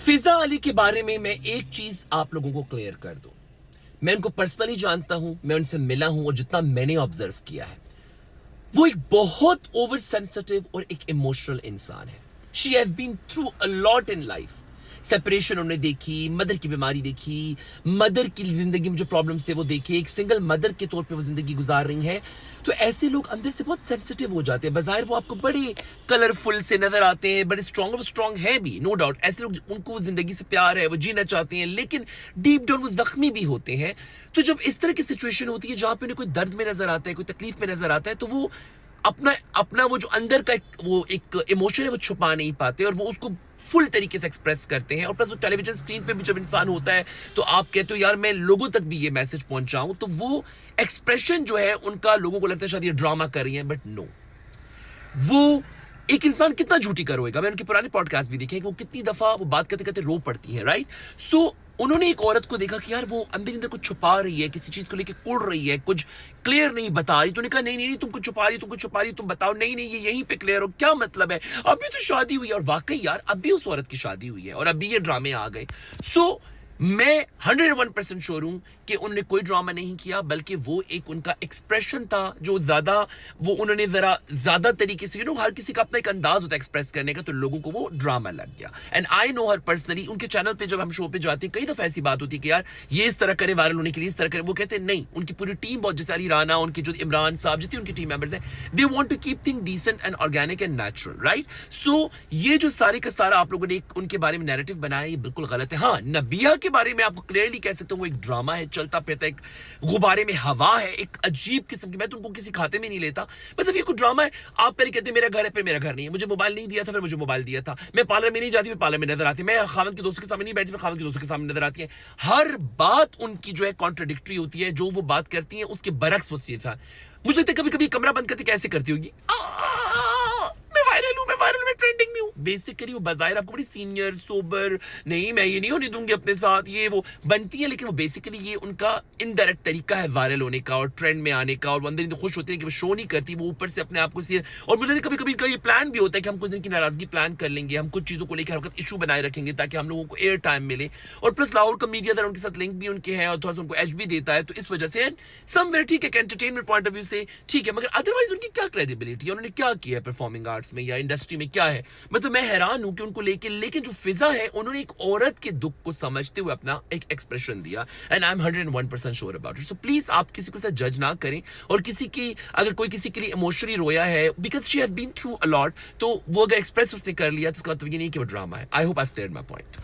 फिजा अली के बारे में मैं एक चीज आप लोगों को क्लियर कर दूं। मैं उनको पर्सनली जानता हूं, मैं उनसे मिला हूं और जितना मैंने ऑब्जर्व किया है, वो एक बहुत ओवर सेंसिटिव और एक इमोशनल इंसान है। She have been through a lot in life. Separation उन्होंने देखी, मदर की बीमारी देखी, मदर की जिंदगी में जो प्रॉब्लम्स थे वो देखे, एक सिंगल मदर के तौर पे वो जिंदगी गुजार रही है। तो ऐसे लोग अंदर से बहुत सेंसिटिव हो जाते हैं। बाहर वो आपको बड़े कलरफुल से नजर आते हैं, बड़े स्ट्रॉन्ग है भी, नो डाउट। ऐसे लोग, उनको जिंदगी से प्यार है, वो जीना चाहते हैं, लेकिन डीप डाउन वो जख्मी भी होते हैं। तो जब इस तरह की सिचुएशन होती है जहां पे उन्हें कोई दर्द में नजर आता है, कोई तकलीफ में नजर आता है, तो वो अपना अपना वो जो अंदर का वो एक इमोशन है वो छुपा नहीं पाते और वो उसको फुल तरीके से एक्सप्रेस करते हैं। और प्लस वो टेलीविजन स्क्रीन पे भी जब इंसान होता है तो आप कहते हो यार मैं लोगों तक भी ये मैसेज पहुंचाऊं, तो वो एक्सप्रेशन जो है उनका लोगों को लगता है शायद ये ड्रामा कर रही है, बट नो। वो एक इंसान कितना झूठी करोएगा। मैं उनके पुराने पॉडकास्ट भी देखे, वो कितनी दफा वो बात करते करते रो पड़ती है, राइट। सो उन्होंने एक औरत को देखा कि यार वो अंदर अंदर कुछ छुपा रही है, किसी चीज को लेकर कुड़ रही है, कुछ क्लियर नहीं बता रही। तो उन्होंने कहा नहीं नहीं नहीं, तुम कुछ छुपा रही, तुम बताओ। नहीं नहीं, ये यहीं पे क्लियर हो, क्या मतलब है, अभी तो शादी हुई है। और वाकई यार अभी उस औरत की शादी हुई है और अभी ये ड्रामे आ गए। सो मैं 101% श्योर हूं कि उन्होंने कोई ड्रामा नहीं किया, बल्कि वो एक उनका एक्सप्रेशन था जो ज्यादा, वो उन्होंने जरा ज्यादा तरीके से, हर किसी का अपना एक अंदाज होता है एक्सप्रेस करने का, तो लोगों को वो ड्रामा लग गया। And I know her personally. उनके चैनल पे जब हम शो पे जाते हैं कई दफा ऐसी बात होती है कि यार ये इस तरह करे वायरल होने के लिए, इस तरह करे। वो कहते हैं नहीं, उनकी पूरी टीम बहुत, जैसे अली राना, उनके जो इमरान साहब, जितनी उनकी टीम मेंबर्स हैं, they want to keep thing decent and organic and natural, right. So ये जो सारे का सारा आप लोगों ने उनके बारे में नैरेटिव बनाया, ये बिल्कुल गलत है। हाँ, नबिया के बारे में आपको क्लियरली कह सकता हूं वो एक ड्रामा है, चलता फिरता एक गुब्बारे में हवा है, एक अजीब किस्म की। मैं तो उनको किसी खाते में नहीं लेता, मतलब ये कोई ड्रामा है। आप पहले कहते मेरा घर है, फिर मेरा घर नहीं है, मुझे मोबाइल नहीं दिया था, फिर मुझे मोबाइल दिया था, मैं पार्लर में नहीं जाती, मैं पार्लर में नजर आती, मैं खावंद के दोस्तों के सामने नहीं बैठती, मैं खावंद के दोस्तों के सामने नजर आती है। हर बात उनकी जो है कॉन्ट्राडिक्टरी होती है। जो वो बात करती है उसके बरक्स वो चीज था। मुझे लगता है कभी कभी कमरा बंद करते कैसे करती होगी, मैं वायरल में ट्रेंडिंग में हूं। बेसिकली वो बाजायर आपको बड़ी सीनियर सोबर, नहीं मैं ये नहीं होने दूंगी अपने साथ, ये वो बनती है, लेकिन वो बेसिकली ये उनका इनडायरेक्ट तरीका है वायरल होने का और ट्रेंड में आने का। और वो अंदर खुश होते हैं कि वो शो नहीं करती, वो ऊपर से अपने आप को और मुझे कभी कभी इनका ये प्लान भी होता है कि हम कुछ दिन की नाराजगी प्लान कर लेंगे, हम कुछ चीजों को लेकर हरकत इशू बनाए रखेंगे ताकि हम लोगों को एयर टाइम मिले। और प्लस लाहौर का मीडिया उनके साथ लिंक भी उनके है और थोड़ा सा उनको एच भी देता है, तो इस वजह से समवेयर ठीक है, एंटरटेनमेंट पॉइंट ऑफ व्यू से ठीक है, मगर अदरवाइज उनकी क्या क्रेडिबिलिटी है, उन्होंने क्या किया परफॉर्मिंग आर्ट्स में या इंडस्ट्री में, क्या है। मतलब मैं हैरान हूं कि उनको लेकिन जो फिजा है, उन्होंने एक औरत के दुख को समझते हुए अपना एक एक्सप्रेशन दिया। And I am 101% sure about it. So please आप किसी को जज ना करें, और किसी की अगर कोई किसी के लिए इमोशनली रोया है because she has been through a lot, तो वो अगर एक्सप्रेस उसने कर लिया तो इसका मतलब ये नहीं कि वो ड्रामा है। I hope I cleared my point.